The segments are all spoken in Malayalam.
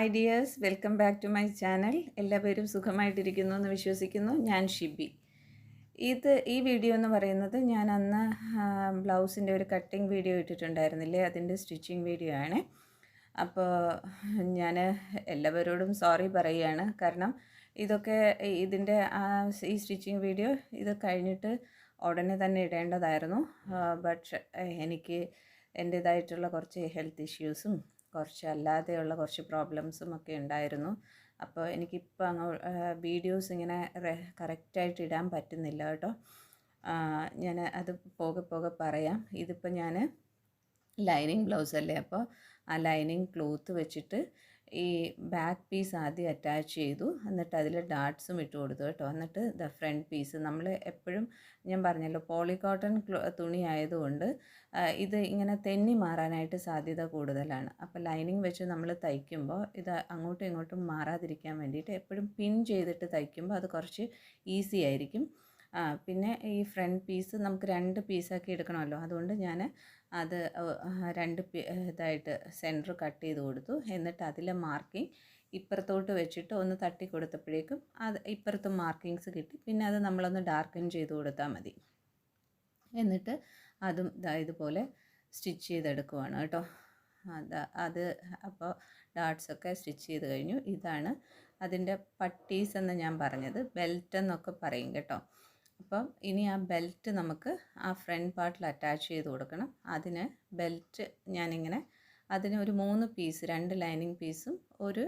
Hi dears, welcome back to my channel. എല്ലാവരും സുഖമായിട്ടിരിക്കുന്നു എന്ന് വിശ്വസിക്കുന്നു. ഞാൻ ഷിബി. ഈ വീഡിയോ എന്ന് പറയുന്നത് ഞാൻ അന്ന് ബ്ലൗസിൻ്റെ ഒരു കട്ടിങ് വീഡിയോ ഇട്ടിട്ടുണ്ടായിരുന്നില്ലേ, അതിൻ്റെ സ്റ്റിച്ചിങ് വീഡിയോ ആണ്. അപ്പോൾ ഞാൻ എല്ലാവരോടും സോറി പറയുകയാണ്. കാരണം ഇതൊക്കെ ഇതിൻ്റെ ഈ സ്റ്റിച്ചിങ് വീഡിയോ ഇത് കഴിഞ്ഞിട്ട് ഉടനെ തന്നെ ഇടേണ്ടതായിരുന്നു. ബട്ട് എനിക്ക് എൻ്റേതായിട്ടുള്ള കുറച്ച് ഹെൽത്ത് ഇഷ്യൂസും അല്ലാതെയുള്ള കുറച്ച് പ്രോബ്ലംസും ഒക്കെ ഉണ്ടായിരുന്നു. അപ്പോൾ എനിക്കിപ്പോൾ വീഡിയോസ് ഇങ്ങനെ കറക്റ്റായിട്ട് ഇടാൻ പറ്റുന്നില്ല കേട്ടോ. ഞാൻ അത് പോകെ പറയാം. ഇതിപ്പോൾ ഞാൻ ലൈനിങ് ബ്ലൗസ് അല്ലേ, അപ്പോൾ ആ ലൈനിങ് ക്ലോത്ത് വെച്ചിട്ട് ഈ ബാക്ക് പീസ് ആദ്യം അറ്റാച്ച് ചെയ്തു. എന്നിട്ട് അതിൽ ഡാട്ട്സും ഇട്ട് കൊടുത്തു കേട്ടോ. എന്നിട്ട് ഫ്രണ്ട് പീസ് നമ്മൾ എപ്പോഴും ഞാൻ പറഞ്ഞല്ലോ, പോളി കോട്ടൺ തുണി ആയതുകൊണ്ട് ഇത് ഇങ്ങനെ തെന്നി മാറാനായിട്ട് സാധ്യത കൂടുതലാണ്. അപ്പോൾ ലൈനിങ് വെച്ച് നമ്മൾ തയ്ക്കുമ്പോൾ ഇത് അങ്ങോട്ടും ഇങ്ങോട്ടും മാറാതിരിക്കാൻ വേണ്ടിയിട്ട് എപ്പോഴും പിൻ ചെയ്തിട്ട് തയ്ക്കുമ്പോൾ അത് കുറച്ച് ഈസി ആയിരിക്കും. പിന്നെ ഈ ഫ്രണ്ട് പീസ് നമുക്ക് 2 പീസാക്കി എടുക്കണമല്ലോ, അതുകൊണ്ട് ഞാൻ അത് 2 ഇതായിട്ട് സെൻറ്റർ കട്ട് ചെയ്ത് കൊടുത്തു. എന്നിട്ട് അതിലെ മാർക്കിങ് ഇപ്പുറത്തോട്ട് വെച്ചിട്ട് ഒന്ന് തട്ടി കൊടുത്തപ്പോഴേക്കും അത് ഇപ്പുറത്തും മാർക്കിങ്സ് കിട്ടി. പിന്നെ അത് നമ്മളൊന്ന് ഡാർക്കൻ ചെയ്ത് കൊടുത്താൽ മതി. എന്നിട്ട് അതും ഇതുപോലെ സ്റ്റിച്ച് ചെയ്തെടുക്കുവാണ് കേട്ടോ. അത് അപ്പോൾ ഡാട്ട്സൊക്കെ സ്റ്റിച്ച് ചെയ്ത് കഴിഞ്ഞു. ഇതാണ് അതിൻ്റെ പട്ടീസ് എന്ന് ഞാൻ പറഞ്ഞത്, ബെൽറ്റ് എന്നൊക്കെ പറയും കേട്ടോ. അപ്പം ഇനി ആ ബെൽറ്റ് നമുക്ക് ആ ഫ്രണ്ട് പാർട്ടിൽ അറ്റാച്ച് ചെയ്ത് കൊടുക്കണം. അതിന് ബെൽറ്റ് ഞാനിങ്ങനെ അതിന് ഒരു 3 പീസ്, 2 ലൈനിങ് പീസും ഒരു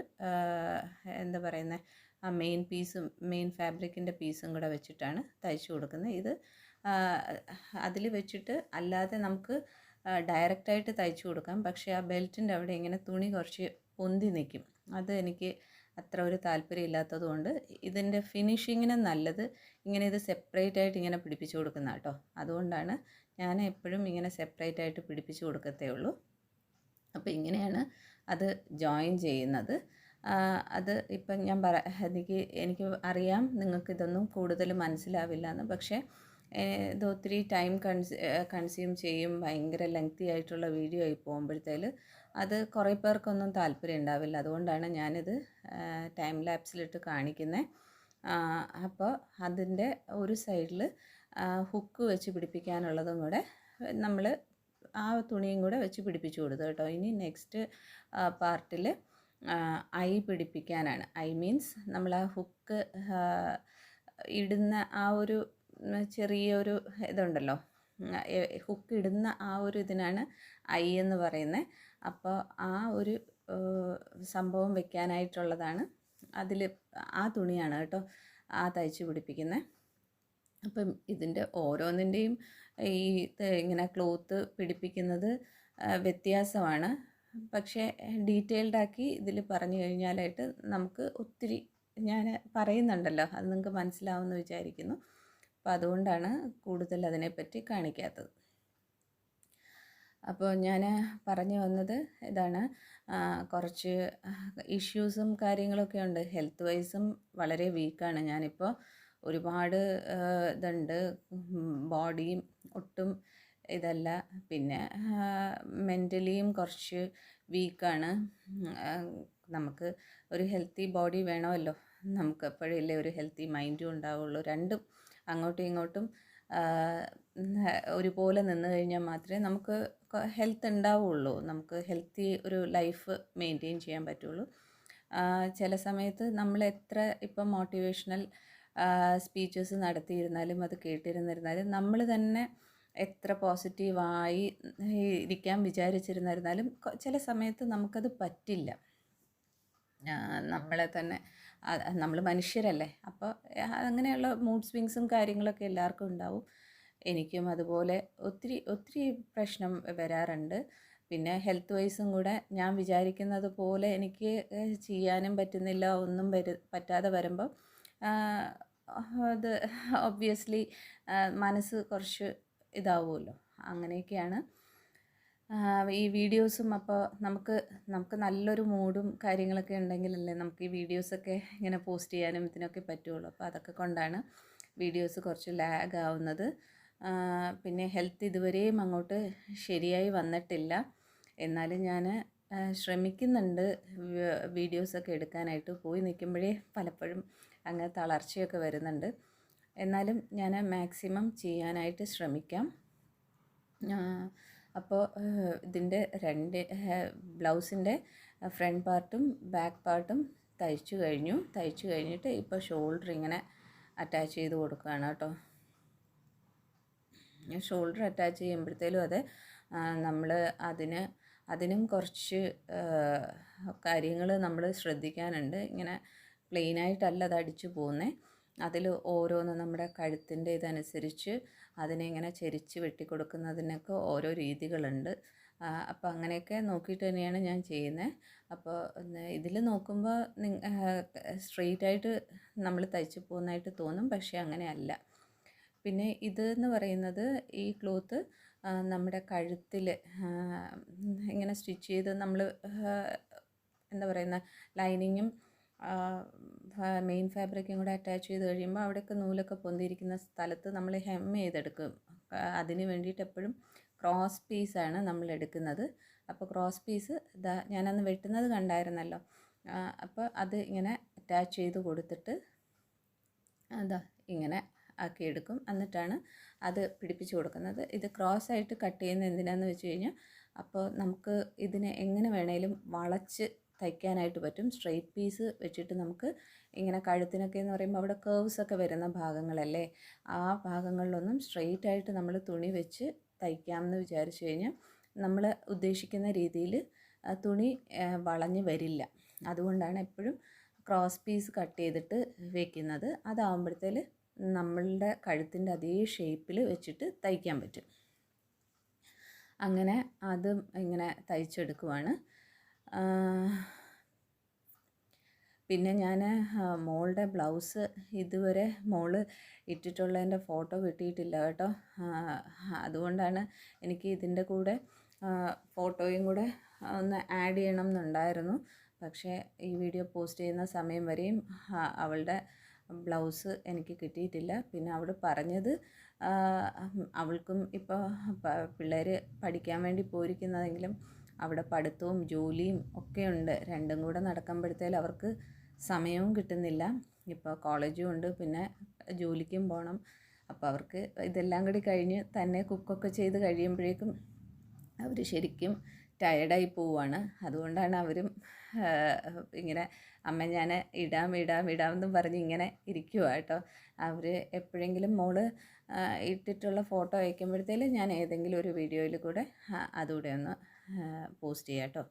എന്താ പറയുന്നത് ആ മെയിൻ ഫാബ്രിക്കിൻ്റെ പീസും കൂടെ വെച്ചിട്ടാണ് തയ്ച്ചു കൊടുക്കുന്നത്. ഇത് അതിൽ വെച്ചിട്ട് അല്ലാതെ നമുക്ക് ഡയറക്റ്റായിട്ട് തയ്ച്ചു കൊടുക്കാം. പക്ഷേ ആ ബെൽറ്റിൻ്റെ അവിടെ ഇങ്ങനെ തുണി കുറച്ച് പൊന്തി നിൽക്കും. അത് എനിക്ക് അത്ര ഒരു താല്പര്യം ഇല്ലാത്തത് കൊണ്ട് ഇതിൻ്റെ ഫിനിഷിങ്ങിന് നല്ലത് ഇങ്ങനെ ഇത് സെപ്പറേറ്റ് ആയിട്ട് ഇങ്ങനെ പിടിപ്പിച്ച് കൊടുക്കുന്ന കേട്ടോ. അതുകൊണ്ടാണ് ഞാൻ എപ്പോഴും ഇങ്ങനെ സെപ്പറേറ്റ് ആയിട്ട് പിടിപ്പിച്ച് കൊടുക്കത്തേ ഉള്ളൂ. അപ്പോൾ ഇങ്ങനെയാണ് അത് ജോയിൻ ചെയ്യുന്നത്. അത് ഇപ്പം ഞാൻ എനിക്ക് അറിയാം നിങ്ങൾക്കിതൊന്നും കൂടുതൽ മനസ്സിലാവില്ല എന്ന്. പക്ഷേ ഇത് ഒത്തിരി ടൈം കൺസ്യൂം ചെയ്യും, ഭയങ്കര ലെങ്തി ആയിട്ടുള്ള വീഡിയോ ആയി പോകുമ്പോഴത്തേൽ അത് കുറേ പേർക്കൊന്നും താല്പര്യം ഉണ്ടാവില്ല. അതുകൊണ്ടാണ് ഞാനിത് ടൈം ലാപ്സിലിട്ട് കാണിക്കുന്നത്. അപ്പോൾ അതിൻ്റെ ഒരു സൈഡിൽ ഹുക്ക് വെച്ച് പിടിപ്പിക്കാനുള്ളതും കൂടെ നമ്മൾ ആ തുണിയും കൂടെ വെച്ച് പിടിപ്പിച്ചു കൊടുത്തു കേട്ടോ. ഇനി നെക്സ്റ്റ് പാർട്ടിൽ ഐ പിടിപ്പിക്കാനാണ്. ഐ മീൻസ് നമ്മൾ ആ ഹുക്ക് ഇടുന്ന ആ ഒരു ചെറിയൊരു ഇതുണ്ടല്ലോ, ഹുക്ക് ഇടുന്ന ആ ഒരു ഇതിനാണ് ഐ എന്ന് പറയുന്നത്. അപ്പോൾ ആ ഒരു സംഭവം വെക്കാനായിട്ടുള്ളതാണ്. അതിൽ ആ തുണിയാണ് കേട്ടോ ആ തയ്ച്ച് പിടിപ്പിക്കുന്നത്. അപ്പം ഇതിൻ്റെ ഓരോന്നിൻ്റെയും ഈ ഇങ്ങനെ ക്ലോത്ത് പിടിപ്പിക്കുന്നത് വ്യത്യാസമാണ്. പക്ഷേ ഡീറ്റെയിൽഡാക്കി ഇതിൽ പറഞ്ഞു കഴിഞ്ഞാലായിട്ട് നമുക്ക് ഒത്തിരി ഞാൻ പറയുന്നുണ്ടല്ലോ, അത് നിങ്ങൾക്ക് മനസ്സിലാവുമെന്ന് വിചാരിക്കുന്നു. അപ്പോൾ അതുകൊണ്ടാണ് കൂടുതൽ അതിനെപ്പറ്റി കാണിക്കാത്തത്. അപ്പോൾ ഞാൻ പറഞ്ഞു വന്നത് ഇതാണ്, കുറച്ച് ഇഷ്യൂസും കാര്യങ്ങളൊക്കെ ഉണ്ട്. ഹെൽത്ത് വൈസും വളരെ വീക്കാണ് ഞാനിപ്പോൾ. ഒരുപാട് ഇതുണ്ട്, ബോഡിയും ഒട്ടും ഇതല്ല. പിന്നെ മെൻ്റലിയും കുറച്ച് വീക്കാണ്. നമുക്ക് ഒരു ഹെൽത്തി ബോഡി വേണമല്ലോ, നമുക്ക് എപ്പോഴല്ലേ ഒരു ഹെൽത്തി മൈൻഡും ഉണ്ടാവുള്ളൂ. രണ്ടും അങ്ങോട്ടും ഇങ്ങോട്ടും ഒരുപോലെ നിന്ന് കഴിഞ്ഞാൽ മാത്രമേ നമുക്ക് ഹെൽത്ത് ഉണ്ടാവുള്ളൂ, നമുക്ക് ഹെൽത്തി ഒരു ലൈഫ് മെയിൻറ്റെയിൻ ചെയ്യാൻ പറ്റുള്ളൂ. ചില സമയത്ത് നമ്മൾ എത്ര ഇപ്പം മോട്ടിവേഷണൽ സ്പീച്ചസ് നടത്തിയിരുന്നാലും അത് കേട്ടിരുന്നിരുന്നാലും നമ്മൾ തന്നെ എത്ര പോസിറ്റീവായി ഇരിക്കാൻ വിചാരിച്ചിരുന്നിരുന്നാലും ചില സമയത്ത് നമുക്കത് പറ്റില്ല. നമ്മളെ തന്നെ നമ്മൾ മനുഷ്യരല്ലേ, അപ്പോൾ അങ്ങനെയുള്ള മൂഡ് സ്വിങ്സും കാര്യങ്ങളൊക്കെ എല്ലാവർക്കും ഉണ്ടാവും. എനിക്കും അതുപോലെ ഒത്തിരി പ്രശ്നം വരാറുണ്ട്. പിന്നെ ഹെൽത്ത് വൈസും കൂടെ ഞാൻ വിചാരിക്കുന്നത് പോലെ എനിക്ക് ചെയ്യാനും പറ്റുന്നില്ല, ഒന്നും പറ്റാതെ വരുമ്പോൾ അത് ഒബ്വിയസ്ലി മനസ്സ് കുറച്ച് ഇതാവുമല്ലോ. അങ്ങനെയൊക്കെയാണ് ഈ വീഡിയോസും. അപ്പോൾ നമുക്ക് നല്ലൊരു മൂഡും കാര്യങ്ങളൊക്കെ ഉണ്ടെങ്കിലല്ലേ നമുക്ക് ഈ വീഡിയോസൊക്കെ ഇങ്ങനെ പോസ്റ്റ് ചെയ്യാനും ഇതിനൊക്കെ പറ്റുള്ളൂ. അപ്പോൾ അതൊക്കെ കൊണ്ടാണ് വീഡിയോസ് കുറച്ച് ലാഗ് ആവുന്നത്. പിന്നെ ഹെൽത്ത് ഇതുവരെയും അങ്ങോട്ട് ശരിയായി വന്നിട്ടില്ല. എന്നാലും ഞാൻ ശ്രമിക്കുന്നുണ്ട് വീഡിയോസൊക്കെ എടുക്കാനായിട്ട്. പോയി നിൽക്കുമ്പോഴേ പലപ്പോഴും അങ്ങ് തളർച്ചയൊക്കെ വരുന്നുണ്ട്. എന്നാലും ഞാൻ മാക്സിമം ചെയ്യാനായിട്ട് ശ്രമിക്കാം. അപ്പോൾ ഇതിൻ്റെ ബ്ലൗസിൻ്റെ ഫ്രണ്ട് പാർട്ടും ബാക്ക് പാർട്ടും തയ്ച്ചു കഴിഞ്ഞിട്ട് ഇപ്പോൾ ഷോൾഡർ ഇങ്ങനെ അറ്റാച്ച് ചെയ്ത് കൊടുക്കുകയാണ് കേട്ടോ. ഷോൾഡർ അറ്റാച്ച് ചെയ്യുമ്പോഴത്തേലും അത് നമ്മൾ അതിനും കുറച്ച് കാര്യങ്ങൾ നമ്മൾ ശ്രദ്ധിക്കാനുണ്ട്. ഇങ്ങനെ പ്ലെയിനായിട്ടല്ല അത് അടിച്ചു പോകുന്നത്. അതിൽ ഓരോന്ന് നമ്മുടെ കഴുത്തിൻ്റെ ഇതനുസരിച്ച് അതിനെ ഇങ്ങനെ ചെരിച്ച് വെട്ടിക്കൊടുക്കുന്നതിനൊക്കെ ഓരോ രീതികളുണ്ട്. അപ്പോൾ അങ്ങനെയൊക്കെ നോക്കിയിട്ട് തന്നെയാണ് ഞാൻ ചെയ്യുന്നത്. അപ്പോൾ ഇതിൽ നോക്കുമ്പോൾ സ്ട്രെയിറ്റായിട്ട് നമ്മൾ തയ്ച്ച് പോകുന്നതായിട്ട് തോന്നും, പക്ഷേ അങ്ങനെയല്ല. പിന്നെ ഇതെന്ന് പറയുന്നത് ഈ ക്ലോത്ത് നമ്മുടെ കഴുത്തിൽ ഇങ്ങനെ സ്റ്റിച്ച് ചെയ്ത് നമ്മൾ എന്താ പറയുന്ന ലൈനിങ്ങും മെയിൻ ഫാബ്രിക്കും കൂടെ അറ്റാച്ച് ചെയ്ത് കഴിയുമ്പോൾ അവിടെയൊക്കെ നൂലൊക്കെ പൊന്തിയിരിക്കുന്ന സ്ഥലത്ത് നമ്മൾ ഹെം ചെയ്തെടുക്കും. അതിന് വേണ്ടിയിട്ട് എപ്പോഴും ക്രോസ് പീസാണ് നമ്മൾ എടുക്കുന്നത്. അപ്പോൾ ക്രോസ് പീസ് ഞാനന്ന് വെട്ടുന്നത് കണ്ടായിരുന്നല്ലോ. അപ്പോൾ അത് ഇങ്ങനെ അറ്റാച്ച് ചെയ്ത് കൊടുത്തിട്ട് ഇങ്ങനെ ആക്കിയെടുക്കും. എന്നിട്ടാണ് അത് പിടിപ്പിച്ച് കൊടുക്കുന്നത്. ഇത് ക്രോസ് ആയിട്ട് കട്ട് ചെയ്യുന്നത് എന്തിനാന്ന് വെച്ച് കഴിഞ്ഞാൽ അപ്പോൾ നമുക്ക് ഇതിനെ എങ്ങനെ വേണേലും വളച്ച് തയ്ക്കാനായിട്ട് പറ്റും. സ്ട്രെയിറ്റ് പീസ് വെച്ചിട്ട് നമുക്ക് ഇങ്ങനെ കഴുത്തിനൊക്കെ എന്ന് പറയുമ്പോൾ അവിടെ കേർവ്സൊക്കെ വരുന്ന ഭാഗങ്ങളല്ലേ, ആ ഭാഗങ്ങളിലൊന്നും സ്ട്രെയിറ്റ് ആയിട്ട് നമ്മൾ തുണി വെച്ച് തയ്ക്കാമെന്ന് വിചാരിച്ചു കഴിഞ്ഞാൽ നമ്മൾ ഉദ്ദേശിക്കുന്ന രീതിയിൽ തുണി വളഞ്ഞ് വരില്ല. അതുകൊണ്ടാണ് എപ്പോഴും ക്രോസ് പീസ് കട്ട് ചെയ്തിട്ട് വെക്കുന്നത്. അതാകുമ്പോഴത്തേൽ നമ്മളുടെ കഴുത്തിൻ്റെ അതേ ഷേപ്പിൽ വെച്ചിട്ട് തയ്ക്കാൻ പറ്റും. അങ്ങനെ അതും ഇങ്ങനെ തയ്ച്ചെടുക്കുവാണ്. പിന്നെ ഞാൻ മോളുടെ ബ്ലൗസ് ഇതുവരെ മോള് ഇട്ടിട്ടുള്ളതിൻ്റെ ഫോട്ടോ കിട്ടിയിട്ടില്ല കേട്ടോ. അതുകൊണ്ടാണ് എനിക്ക് ഇതിൻ്റെ കൂടെ ഫോട്ടോയും കൂടെ ഒന്ന് ആഡ് ചെയ്യണം എന്നുണ്ടായിരുന്നു. പക്ഷേ ഈ വീഡിയോ പോസ്റ്റ് ചെയ്യുന്ന സമയം വരെയും അവളുടെ ബ്ലൗസ് എനിക്ക് കിട്ടിയിട്ടില്ല. പിന്നെ അവൾ പറഞ്ഞത് അവൾക്കും ഇപ്പോൾ പിള്ളേർ പഠിക്കാൻ വേണ്ടി പോയിരിക്കുന്നതെങ്കിലും അവിടെ പഠിത്തവും ജോലിയും ഒക്കെ ഉണ്ട്. രണ്ടും കൂടെ നടക്കുമ്പോഴത്തേൽ അവർക്ക് സമയവും കിട്ടുന്നില്ല. ഇപ്പോൾ കോളേജും ഉണ്ട്, പിന്നെ ജോലിക്കും പോകണം. അപ്പോൾ അവർക്ക് ഇതെല്ലാം കൂടി കഴിഞ്ഞ് തന്നെ കുക്കൊക്കെ ചെയ്ത് കഴിയുമ്പോഴേക്കും അവർ ശരിക്കും ടയർഡായി പോവുകയാണ്. അതുകൊണ്ടാണ് അവരും ഇങ്ങനെ അമ്മ ഞാൻ ഇടാമെന്നും പറഞ്ഞ് ഇങ്ങനെ ഇരിക്കുക കേട്ടോ. അവർ എപ്പോഴെങ്കിലും മോള് ഇട്ടിട്ടുള്ള ഫോട്ടോ അയക്കുമ്പോഴത്തേലും ഞാൻ ഏതെങ്കിലും ഒരു വീഡിയോയിൽ കൂടെ അതുകൂടെ ഒന്ന് പോസ്റ്റ് ചെയ്യാം കേട്ടോ.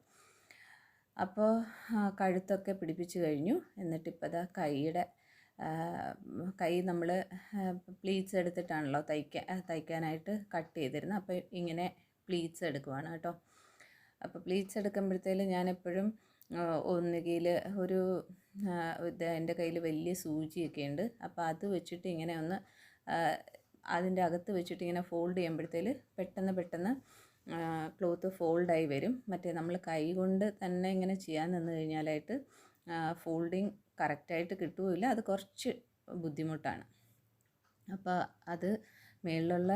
അപ്പോൾ കഴുത്തൊക്കെ പിടിപ്പിച്ച് കഴിഞ്ഞു. എന്നിട്ടിപ്പോൾ കൈ നമ്മൾ പ്ലീറ്റ്സ് എടുത്തിട്ടാണല്ലോ തയ്ക്കാനായിട്ട് കട്ട് ചെയ്തിരുന്നത്. അപ്പോൾ ഇങ്ങനെ പ്ലീറ്റ്സ് എടുക്കുവാണ് കേട്ടോ. അപ്പോൾ പ്ലീറ്റ്സ് എടുക്കുമ്പോഴത്തേലും ഞാൻ എപ്പോഴും ഒന്നുകിൽ ഒരു എൻ്റെ കയ്യിൽ വലിയ സൂചിയൊക്കെ ഉണ്ട്. അപ്പോൾ അത് വെച്ചിട്ട് ഇങ്ങനെ ഒന്ന് അതിൻ്റെ അകത്ത് വെച്ചിട്ട് ഇങ്ങനെ ഫോൾഡ് ചെയ്യുമ്പോഴത്തേൽ പെട്ടെന്ന് ക്ലോത്ത് ഫോൾഡായി വരും. മറ്റേ നമ്മൾ കൈ കൊണ്ട് തന്നെ ഇങ്ങനെ ചെയ്യാൻ നിന്ന് കഴിഞ്ഞാലായിട്ട് ഫോൾഡിങ് കറക്റ്റായിട്ട് കിട്ടുകയില്ല. അത് കുറച്ച് ബുദ്ധിമുട്ടാണ്. അപ്പോൾ അത് മേളിലുള്ള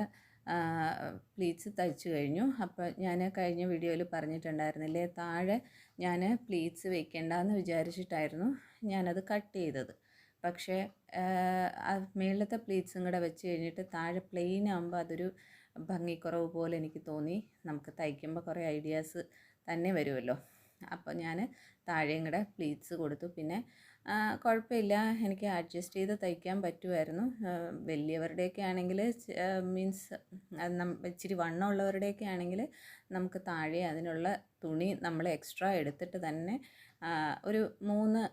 പ്ലീറ്റ്സ് തയ്ച്ചു കഴിഞ്ഞു. അപ്പോൾ ഞാൻ കഴിഞ്ഞ വീഡിയോയിൽ പറഞ്ഞിട്ടുണ്ടായിരുന്നില്ലേ, താഴെ ഞാൻ പ്ലീറ്റ്സ് വെക്കേണ്ടെന്ന് വിചാരിച്ചിട്ടായിരുന്നു ഞാനത് കട്ട് ചെയ്തത്. പക്ഷേ മേളത്തെ പ്ലീറ്റ്സും കൂടെ വെച്ച് കഴിഞ്ഞിട്ട് താഴെ പ്ലെയിൻ ആകുമ്പോൾ അതൊരു ഭംഗിക്കുറവ് പോലെ എനിക്ക് തോന്നി. നമുക്ക് തയ്ക്കുമ്പോൾ കുറേ ഐഡിയാസ് തന്നെ വരുമല്ലോ. അപ്പോൾ ഞാൻ താഴെയും കൂടെ പ്ലീറ്റ്സ് കൊടുത്തു. പിന്നെ കുഴപ്പമില്ല, എനിക്ക് അഡ്ജസ്റ്റ് ചെയ്ത് തയ്ക്കാൻ പറ്റുമായിരുന്നു. വലിയവരുടെയൊക്കെ ആണെങ്കിൽ മീൻസ് ഇച്ചിരി വണ്ണമുള്ളവരുടെയൊക്കെ ആണെങ്കിൽ നമുക്ക് താഴെ അതിനുള്ള തുണി നമ്മൾ എക്സ്ട്രാ എടുത്തിട്ട് തന്നെ ഒരു 3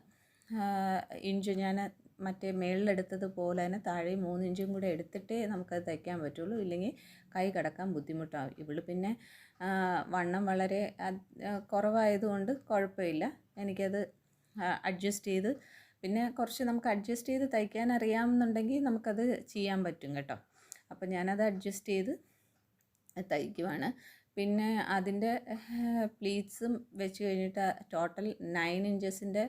ഇഞ്ച് ഞാൻ മറ്റേ മേളിലെടുത്തതുപോലെ തന്നെ താഴെ 3 ഇഞ്ചും കൂടെ എടുത്തിട്ടേ നമുക്കത് തയ്ക്കാൻ പറ്റുള്ളൂ. ഇല്ലെങ്കിൽ കൈ കിടക്കാൻ ബുദ്ധിമുട്ടാകും. ഇവള് പിന്നെ വണ്ണം വളരെ കുറവായതുകൊണ്ട് കുഴപ്പമില്ല, എനിക്കത് അഡ്ജസ്റ്റ് ചെയ്ത്, പിന്നെ കുറച്ച് നമുക്ക് അഡ്ജസ്റ്റ് ചെയ്ത് തയ്ക്കാൻ അറിയാമെന്നുണ്ടെങ്കിൽ നമുക്കത് ചെയ്യാൻ പറ്റും കേട്ടോ. അപ്പോൾ ഞാനത് അഡ്ജസ്റ്റ് ചെയ്ത് തയ്ക്കുവാണ്. പിന്നെ അതിൻ്റെ പ്ലീറ്റ്സും വെച്ച് കഴിഞ്ഞിട്ട് ടോട്ടൽ 9 ഇഞ്ചസിൻ്റെ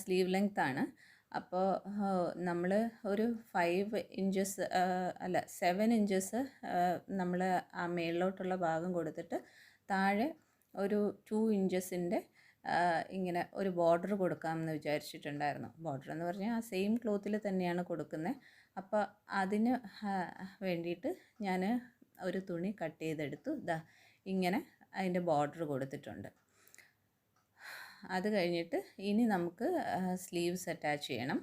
സ്ലീവ് ലെങ്ത്താണ്. അപ്പോൾ നമ്മൾ ഒരു 5 ഇഞ്ചസ് 7 ഇഞ്ചസ് നമ്മൾ ആ മേളിലോട്ടുള്ള ഭാഗം കൊടുത്തിട്ട് താഴെ ഒരു 2 ഇഞ്ചസിൻ്റെ ഇങ്ങനെ ഒരു ബോർഡർ കൊടുക്കാമെന്ന് വിചാരിച്ചിട്ടുണ്ടായിരുന്നു. ബോർഡർ എന്ന് പറഞ്ഞാൽ ആ സെയിം ക്ലോത്തിൽ തന്നെയാണ് കൊടുക്കുന്നത്. അപ്പോൾ അതിന് വേണ്ടിയിട്ട് ഞാൻ ഒരു തുണി കട്ട് ചെയ്തെടുത്തു. ദാ ഇങ്ങനെ അതിൻ്റെ ബോർഡർ കൊടുത്തിട്ടുണ്ട്. അത് കഴിഞ്ഞിട്ട് ഇനി നമുക്ക് സ്ലീവ്സ് അറ്റാച്ച് ചെയ്യണം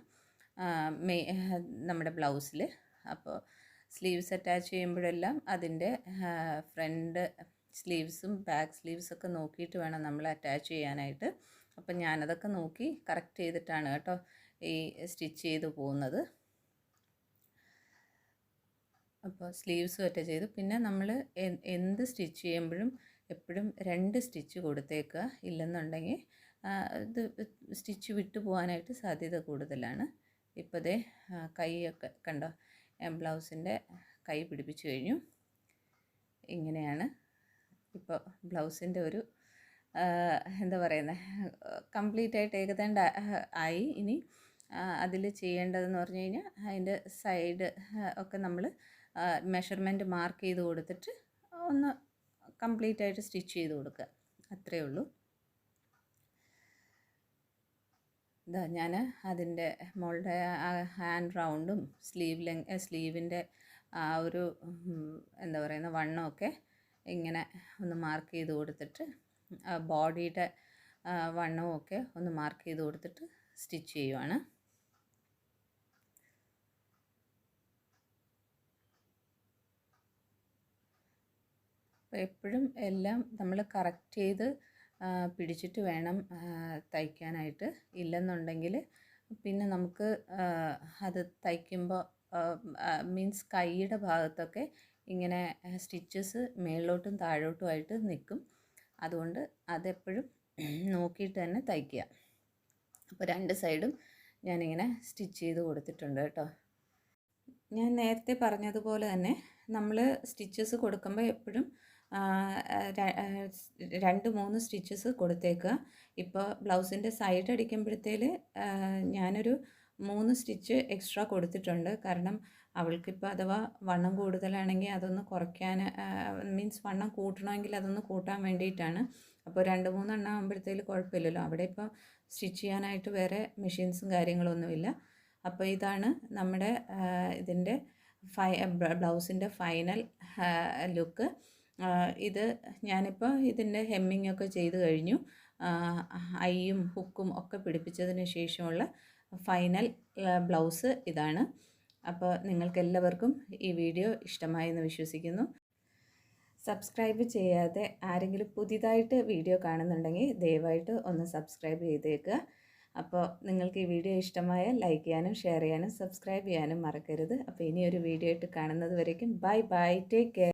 നമ്മുടെ ബ്ലൗസിൽ. അപ്പോൾ സ്ലീവ്സ് അറ്റാച്ച് ചെയ്യുമ്പോഴെല്ലാം അതിൻ്റെ ഫ്രണ്ട് സ്ലീവ്സും ബാക്ക് സ്ലീവ്സൊക്കെ നോക്കിയിട്ട് വേണം നമ്മൾ അറ്റാച്ച് ചെയ്യാനായിട്ട്. അപ്പം ഞാനതൊക്കെ നോക്കി കറക്റ്റ് ചെയ്തിട്ടാണ് കേട്ടോ ഈ സ്റ്റിച്ച് ചെയ്ത് പോകുന്നത്. അപ്പോൾ സ്ലീവ്സും അറ്റാച്ച് ചെയ്തു. പിന്നെ നമ്മൾ എന്ത് സ്റ്റിച്ച് ചെയ്യുമ്പോഴും എപ്പോഴും 2 സ്റ്റിച്ച് കൊടുത്തേക്കുക. ഇല്ലെന്നുണ്ടെങ്കിൽ ഇത് സ്റ്റിച്ച് വിട്ടു പോകാനായിട്ട് സാധ്യത കൂടുതലാണ്. ഇപ്പോൾ ദേ കൈയൊക്കെ കണ്ടോ, ബ്ലൗസിൻ്റെ കൈ പിടിപ്പിച്ചു കഴിഞ്ഞു. ഇങ്ങനെയാണ് ഇപ്പോൾ ബ്ലൗസിൻ്റെ ഒരു എന്താ പറയുന്നത്, കംപ്ലീറ്റ് ആയിട്ട് ഏകദേശം ആയി. ഇനി അതിൽ ചെയ്യേണ്ടതെന്ന് പറഞ്ഞു കഴിഞ്ഞാൽ അതിൻ്റെ സൈഡ് ഒക്കെ നമ്മൾ മെഷർമെൻറ്റ് മാർക്ക് ചെയ്ത് കൊടുത്തിട്ട് ഒന്ന് കംപ്ലീറ്റ് ആയിട്ട് സ്റ്റിച്ച് ചെയ്ത് കൊടുക്കുക. അത്രയേ ഉള്ളൂ. ഇതാ ഞാൻ അതിൻ്റെ മോളുടെ ഹാൻഡ് റൗണ്ടും സ്ലീവിൻ്റെ ആ ഒരു എന്താ പറയുന്ന വണ്ണമൊക്കെ ഇങ്ങനെ ഒന്ന് മാർക്ക് ചെയ്ത് കൊടുത്തിട്ട് ബോഡിയുടെ വണ്ണവും ഒക്കെ ഒന്ന് മാർക്ക് ചെയ്ത് കൊടുത്തിട്ട് സ്റ്റിച്ച് ചെയ്യുവാണ്. അപ്പോൾ എപ്പോഴും എല്ലാം നമ്മൾ കറക്റ്റ് ചെയ്ത് പിടിച്ചിട്ട് വേണം തയ്ക്കാനായിട്ട്. ഇല്ലെന്നുണ്ടെങ്കിൽ പിന്നെ നമുക്ക് അത് തയ്ക്കുമ്പോൾ മീൻസ് കൈയുടെ ഭാഗത്തൊക്കെ ഇങ്ങനെ സ്റ്റിച്ചസ് മേളിലോട്ടും താഴോട്ടുമായിട്ട് നിൽക്കും. അതുകൊണ്ട് അതെപ്പോഴും നോക്കിയിട്ട് തന്നെ തയ്ക്കുക. അപ്പോൾ 2 സൈഡും ഞാനിങ്ങനെ സ്റ്റിച്ച് ചെയ്ത് കൊടുത്തിട്ടുണ്ട് കേട്ടോ. ഞാൻ നേരത്തെ പറഞ്ഞതുപോലെ തന്നെ നമ്മൾ സ്റ്റിച്ചസ് കൊടുക്കുമ്പോൾ എപ്പോഴും 2-3 സ്റ്റിച്ചസ് കൊടുത്തേക്കുക. ഇപ്പോൾ ബ്ലൗസിൻ്റെ സൈഡ് അടിക്കുമ്പോഴത്തേല് ഞാനൊരു 3 സ്റ്റിച്ച് എക്സ്ട്രാ കൊടുത്തിട്ടുണ്ട്. കാരണം അവൾക്കിപ്പോൾ അഥവാ വണ്ണം കൂടുതലാണെങ്കിൽ അതൊന്ന് കുറയ്ക്കാൻ, മീൻസ് വണ്ണം കൂട്ടണമെങ്കിൽ അതൊന്ന് കൂട്ടാൻ വേണ്ടിയിട്ടാണ്. അപ്പോൾ 2-3 എണ്ണം ആകുമ്പോഴത്തേല് കുഴപ്പമില്ലല്ലോ. അവിടെ ഇപ്പോൾ സ്റ്റിച്ച് ചെയ്യാനായിട്ട് വേറെ മെഷീൻസും കാര്യങ്ങളൊന്നുമില്ല. അപ്പോൾ ഇതാണ് നമ്മുടെ ഇതിൻ്റെ ബ്ലൗസിൻ്റെ ഫൈനൽ ലുക്ക്. ഇത് ഞാനിപ്പോൾ ഇതിൻ്റെ ഹെമ്മിങ് ഒക്കെ ചെയ്ത് കഴിഞ്ഞു. ഐയും ഹുക്കും ഒക്കെ പിടിപ്പിച്ചതിന് ശേഷമുള്ള ഫൈനൽ ബ്ലൗസ് ഇതാണ്. അപ്പോൾ നിങ്ങൾക്കെല്ലാവർക്കും ഈ വീഡിയോ ഇഷ്ടമായെന്ന് വിശ്വസിക്കുന്നു. സബ്സ്ക്രൈബ് ചെയ്യാതെ ആരെങ്കിലും പുതിയതായിട്ട് വീഡിയോ കാണുന്നുണ്ടെങ്കിൽ ദയവായിട്ട് ഒന്ന് സബ്സ്ക്രൈബ് ചെയ്തേക്കുക. അപ്പോൾ നിങ്ങൾക്ക് ഈ വീഡിയോ ഇഷ്ടമായാൽ ലൈക്ക് ചെയ്യാനും ഷെയർ ചെയ്യാനും സബ്സ്ക്രൈബ് ചെയ്യാനും മറക്കരുത്. അപ്പോൾ ഇനിയൊരു വീഡിയോ ആയിട്ട് കാണുന്നത് വരേക്കും ബൈ ബൈ, ടേക്ക് കെയർ.